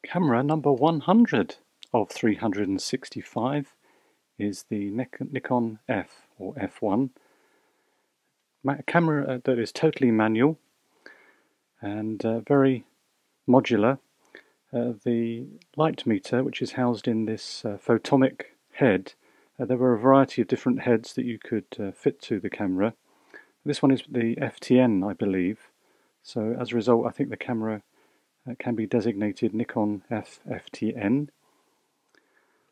Camera number 100 of 365 is the Nikon F or F1 camera that is totally manual and very modular. The light meter, which is housed in this photomic head, there were a variety of different heads that you could fit to the camera. This one is the FTN, I believe, so as a result I think the camera can be designated Nikon F FTN.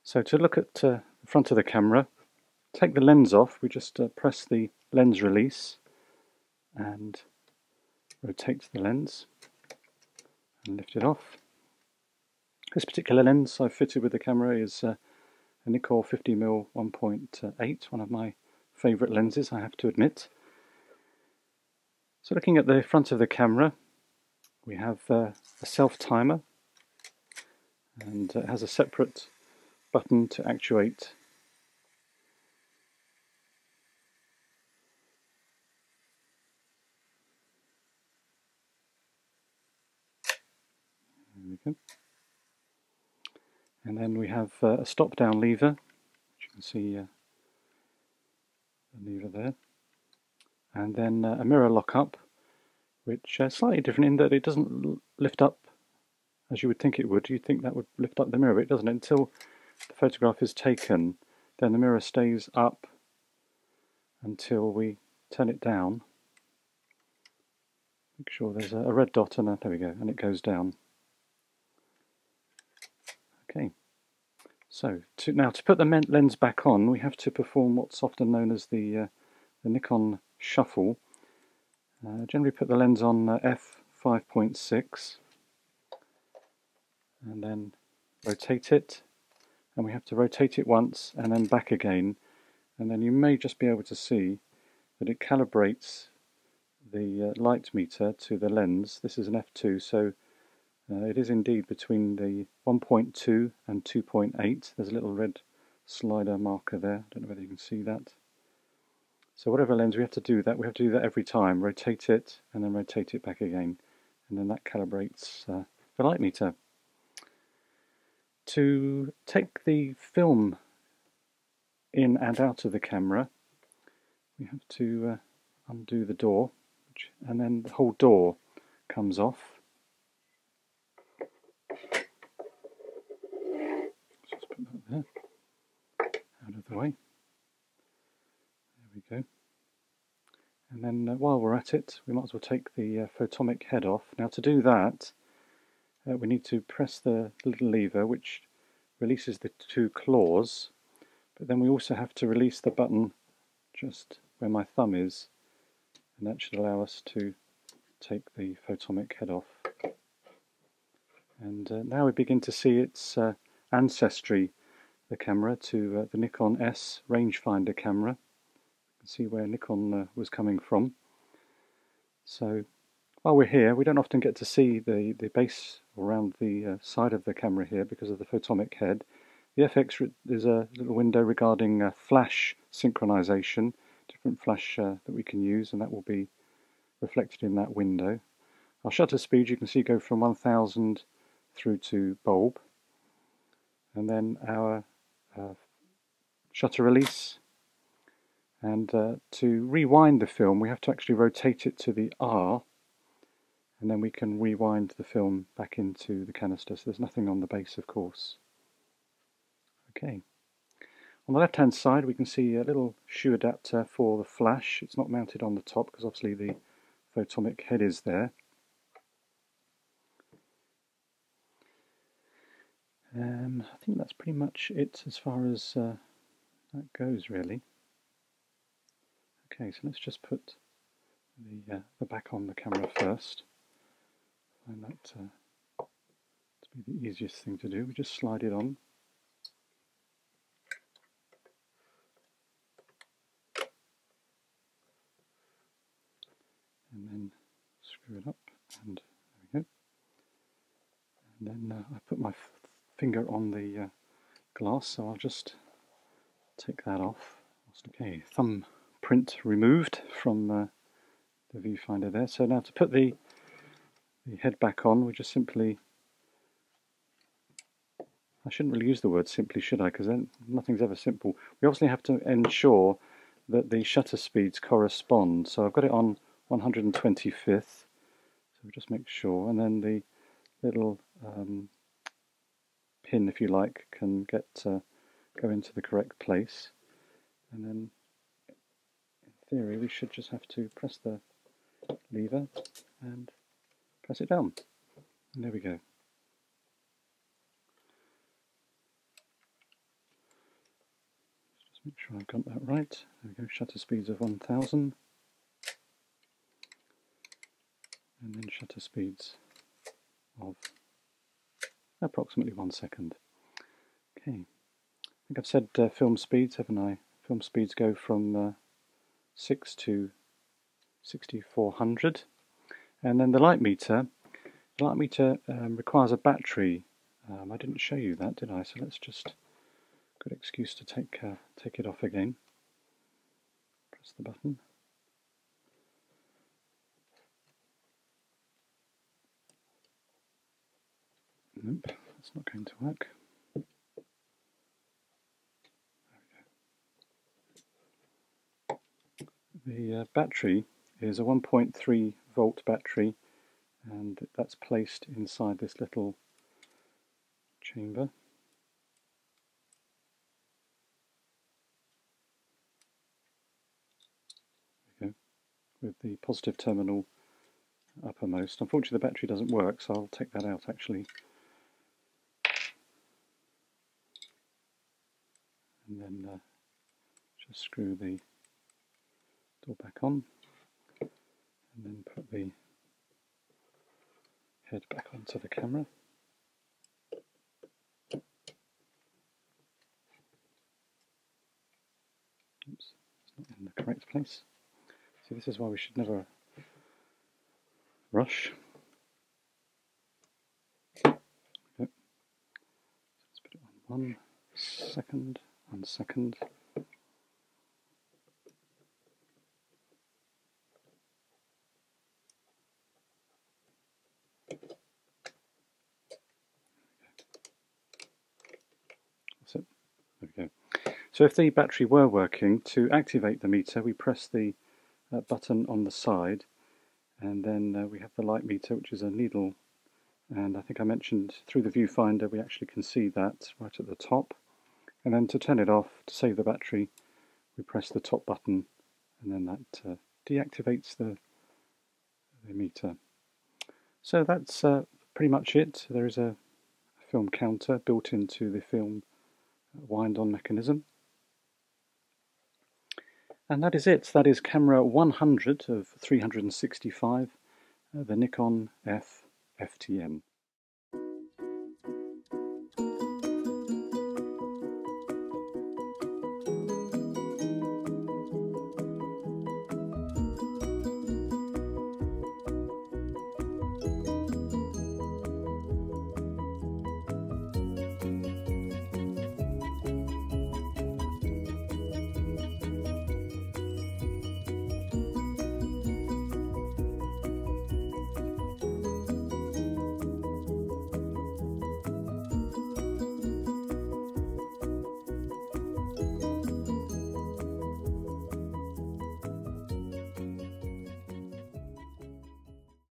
So to look at the front of the camera, take the lens off, we just press the lens release and rotate the lens and lift it off. This particular lens I've fitted with the camera is a Nikon 50mm 1.8, one of my favourite lenses, I have to admit. So looking at the front of the camera, we have a self-timer, and it has a separate button to actuate there we go. And then we have a stop down lever, which you can see the lever there, and then a mirror lock up, which is slightly different in that it doesn't lift up as you would think it would. You'd think that would lift up the mirror, but it doesn't until the photograph is taken. Then the mirror stays up until we turn it down. Make sure there's a red dot, and there we go, and it goes down. Okay, so now to put the lens back on, we have to perform what's often known as the Nikon shuffle. Generally put the lens on f5.6 and then rotate it, and we have to rotate it once and then back again, and then you may just be able to see that it calibrates the light meter to the lens. This is an f2, so it is indeed between the 1.2 and 2.8. There's a little red slider marker there, I don't know whether you can see that. So whatever lens, we have to do that every time, rotate it and then rotate it back again, and then that calibrates the light meter. To take the film in and out of the camera, we have to undo the door, and then the whole door comes off. Let's just put that there, out of the way. There we go. And then while we're at it, we might as well take the photomic head off. Now to do that, we need to press the little lever which releases the two claws, but then we also have to release the button just where my thumb is, and that should allow us to take the photomic head off. And now we begin to see its ancestry, the camera, to the Nikon S rangefinder camera. You can see where Nikon was coming from. So while we're here, we don't often get to see the base around the side of the camera here because of the photomic head. The FX, there's a little window regarding flash synchronization, different flash that we can use, and that will be reflected in that window. Our shutter speed, you can see, go from 1000 through to bulb, and then our shutter release. And to rewind the film, we have to actually rotate it to the R, and then we can rewind the film back into the canister. So there's nothing on the base, of course. Okay. On the left hand side we can see a little shoe adapter for the flash. It's not mounted on the top because obviously the photomic head is there. I think that's pretty much it as far as that goes, really. Okay, so let's just put the back on the camera first. I find that to be the easiest thing to do. We just slide it on. And then screw it up, and there we go. And then I put my finger on the glass, so I'll just take that off. Okay, thumb print removed from the viewfinder there. So now to put the head back on, we just simply I shouldn't really use the word simply, should I? Because then nothing's ever simple. We obviously have to ensure that the shutter speeds correspond. So I've got it on 125th. So just make sure, and then the little pin, if you like, can get go into the correct place. And then, in theory, we should just have to press the lever and press it down. And there we go. Just make sure I've got that right. There we go, shutter speeds of 1000. And then shutter speeds of approximately 1 second. Okay, I think I've said film speeds, haven't I? Film speeds go from 6 to 6400. And then the light meter requires a battery. I didn't show you that, did I? So let's just, good excuse to take it off again. Press the button. Nope, that's not going to work. The battery is a 1.3 volt battery, and that's placed inside this little chamber. There we go, with the positive terminal uppermost. Unfortunately the battery doesn't work, so I'll take that out actually. And then just screw the door back on, and then put the head back onto the camera. Oops, it's not in the correct place. See, this is why we should never rush. Okay. Let's put it on 1 second, 1 second. That's it. There we go. So if the battery were working, to activate the meter we press the button on the side, and then we have the light meter, which is a needle, and I think I mentioned through the viewfinder we actually can see that right at the top. And then to turn it off, to save the battery, we press the top button, and then that deactivates the meter. So that's pretty much it. There is a film counter built into the film wind-on mechanism. And that is it. That is camera 100 of 365, the Nikon F FTM.